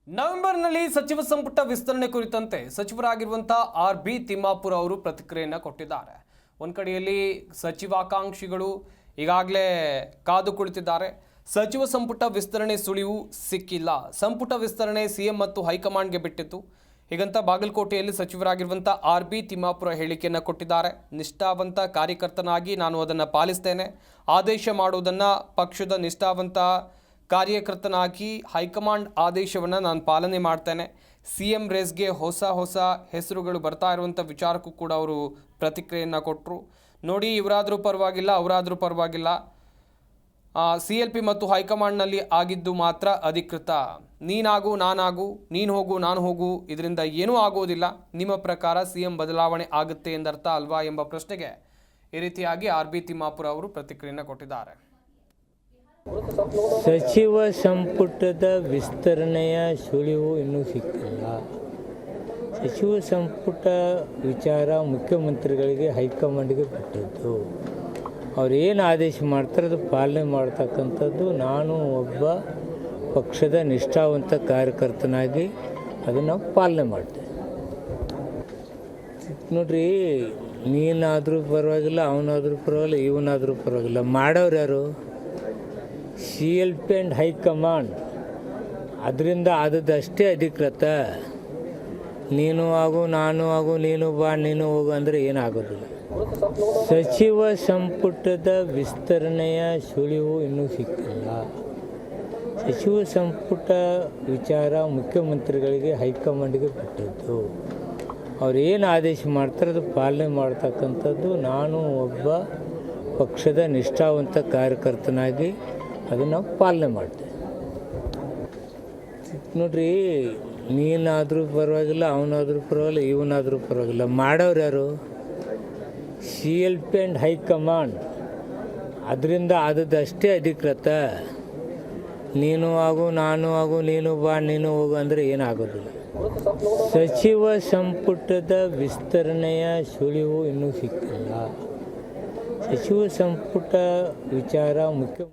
ನವೆಂಬರ್ನಲ್ಲಿ ಸಚಿವ ಸಂಪುಟ ವಿಸ್ತರಣೆ ಕುರಿತಂತೆ ಸಚಿವರಾಗಿರುವಂತಹ ಆರ್.ಬಿ. ತಿಮ್ಮಾಪುರ ಅವರು ಪ್ರತಿಕ್ರಿಯೆಯನ್ನು ಕೊಟ್ಟಿದ್ದಾರೆ. ಒಂದು ಕಡೆಯಲ್ಲಿ ಸಚಿವಾಕಾಂಕ್ಷಿಗಳು ಈಗಾಗಲೇ ಕಾದು ಕುಳಿತಿದ್ದಾರೆ. ಸಚಿವ ಸಂಪುಟ ವಿಸ್ತರಣೆ ಸುಳಿವು ಸಿಕ್ಕಿಲ್ಲ. ಸಂಪುಟ ವಿಸ್ತರಣೆ ಸಿಎಂ ಮತ್ತು ಹೈಕಮಾಂಡ್ಗೆ ಬಿಟ್ಟಿತ್ತು. ಹೀಗಂತ ಬಾಗಲಕೋಟೆಯಲ್ಲಿ ಸಚಿವರಾಗಿರುವಂತಹ ಆರ್.ಬಿ. ತಿಮ್ಮಾಪುರ ಹೇಳಿಕೆಯನ್ನು ಕೊಟ್ಟಿದ್ದಾರೆ. ನಿಷ್ಠಾವಂತ ಕಾರ್ಯಕರ್ತನಾಗಿ ನಾನು ಅದನ್ನು ಪಾಲಿಸ್ತೇನೆ. ಆದೇಶ ಮಾಡುವುದನ್ನು ಪಕ್ಷದ ನಿಷ್ಠಾವಂತ ಕಾರ್ಯಕರ್ತನಾಗಿ ಹೈಕಮಾಂಡ್ ಆದೇಶವನ್ನು ನಾನು ಪಾಲನೆ ಮಾಡ್ತೇನೆ. ಸಿಎಂ ರೇಸ್ಗೆ ಹೊಸ ಹೆಸರುಗಳು ಬರ್ತಾ ಇರುವಂಥ ವಿಚಾರಕ್ಕೂ ಕೂಡ ಅವರು ಪ್ರತಿಕ್ರಿಯೆಯನ್ನು ಕೊಟ್ಟರು. ನೋಡಿ, ಇವರಾದರೂ ಪರವಾಗಿಲ್ಲ, ಅವರಾದರೂ ಪರವಾಗಿಲ್ಲ, CLP ಮತ್ತು ಹೈಕಮಾಂಡ್ನಲ್ಲಿ ಆಗಿದ್ದು ಮಾತ್ರ ಅಧಿಕೃತ. ನೀನಾಗು ನಾನಾಗು, ನೀನು ಹೋಗು ನಾನು ಹೋಗು, ಇದರಿಂದ ಏನೂ ಆಗೋದಿಲ್ಲ. ನಿಮ್ಮ ಪ್ರಕಾರ CM ಬದಲಾವಣೆ ಆಗುತ್ತೆ ಎಂದರ್ಥ ಅಲ್ವಾ ಎಂಬ ಪ್ರಶ್ನೆಗೆ ಈ ರೀತಿಯಾಗಿ ಆರ್.ಬಿ. ತಿಮ್ಮಾಪುರ ಅವರು ಪ್ರತಿಕ್ರಿಯೆಯನ್ನು ಕೊಟ್ಟಿದ್ದಾರೆ. ಸಚಿವ ಸಂಪುಟದ ವಿಸ್ತರಣೆಯ ಸುಳಿವು ಇನ್ನೂ ಸಿಕ್ಕಿಲ್ಲ. ಸಚಿವ ಸಂಪುಟ ವಿಚಾರ ಮುಖ್ಯಮಂತ್ರಿಗಳಿಗೆ ಹೈಕಮಾಂಡ್ಗೆ ಬಿಟ್ಟದ್ದು. ಅವ್ರು ಏನು ಆದೇಶ ಮಾಡ್ತಾರೆ ಅದು ಪಾಲನೆ ಮಾಡ್ತಕ್ಕಂಥದ್ದು. ನಾನು ಒಬ್ಬ ಪಕ್ಷದ ನಿಷ್ಠಾವಂತ ಕಾರ್ಯಕರ್ತನಾಗಿ ಅದನ್ನು ಪಾಲನೆ ಮಾಡ್ತೇನೆ. ನೋಡ್ರಿ, ನೀನಾದರೂ ಪರವಾಗಿಲ್ಲ, ಅವನಾದರೂ ಪರವಾಗಿಲ್ಲ, ಇವನಾದರೂ ಪರವಾಗಿಲ್ಲ, ಮಾಡೋರು ಯಾರು? CLP and high command. ಅದರಿಂದ ಆದದ್ದಷ್ಟೇ ಅಧಿಕೃತ. ನೀನು ಆಗು ನಾನು ಆಗು, ನೀನು ಬಾ ನೀನು ಹೋಗು ಅಂದರೆ ಏನಾಗೋದಿಲ್ಲ. ಸಚಿವ ಸಂಪುಟದ ವಿಸ್ತರಣೆಯ ಸುಳಿವು ಇನ್ನೂ ಸಿಕ್ಕಿಲ್ಲ. ಸಚಿವ ಸಂಪುಟ ವಿಚಾರ ಮುಖ್ಯಮಂತ್ರಿಗಳಿಗೆ ಹೈಕಮಾಂಡ್ಗೆ ಬಿಟ್ಟದ್ದು. ಅವ್ರು ಏನು ಆದೇಶ ಮಾಡ್ತಾರೆ ಅದು ಪಾಲನೆ ಮಾಡ್ತಕ್ಕಂಥದ್ದು. ನಾನು ಒಬ್ಬ ಪಕ್ಷದ ನಿಷ್ಠಾವಂತ ಕಾರ್ಯಕರ್ತನಾಗಿ ಅದನ್ನು ಪಾಲನೆ ಮಾಡ್ತೇನೆ. ನೋಡ್ರಿ, ನೀನಾದರೂ ಪರವಾಗಿಲ್ಲ, ಅವನಾದರೂ ಪರವಾಗಿಲ್ಲ, ಇವನಾದರೂ ಪರವಾಗಿಲ್ಲ, ಮಾಡೋರು ಯಾರು? CLP and high command. ಅದರಿಂದ ಆದದ್ದಷ್ಟೇ ಅಧಿಕೃತ. ನೀನು ಆಗು ನಾನು ಆಗು, ನೀನು ಬಾ ನೀನು ಹೋಗು ಅಂದರೆ ಏನಾಗೋದಿಲ್ಲ. ಸಚಿವ ಸಂಪುಟದ ವಿಸ್ತರಣೆಯ ಸುಳಿವು ಇನ್ನೂ ಸಿಕ್ಕಿಲ್ಲ. ಸಚಿವ ಸಂಪುಟ ವಿಚಾರ ಮುಖ್ಯ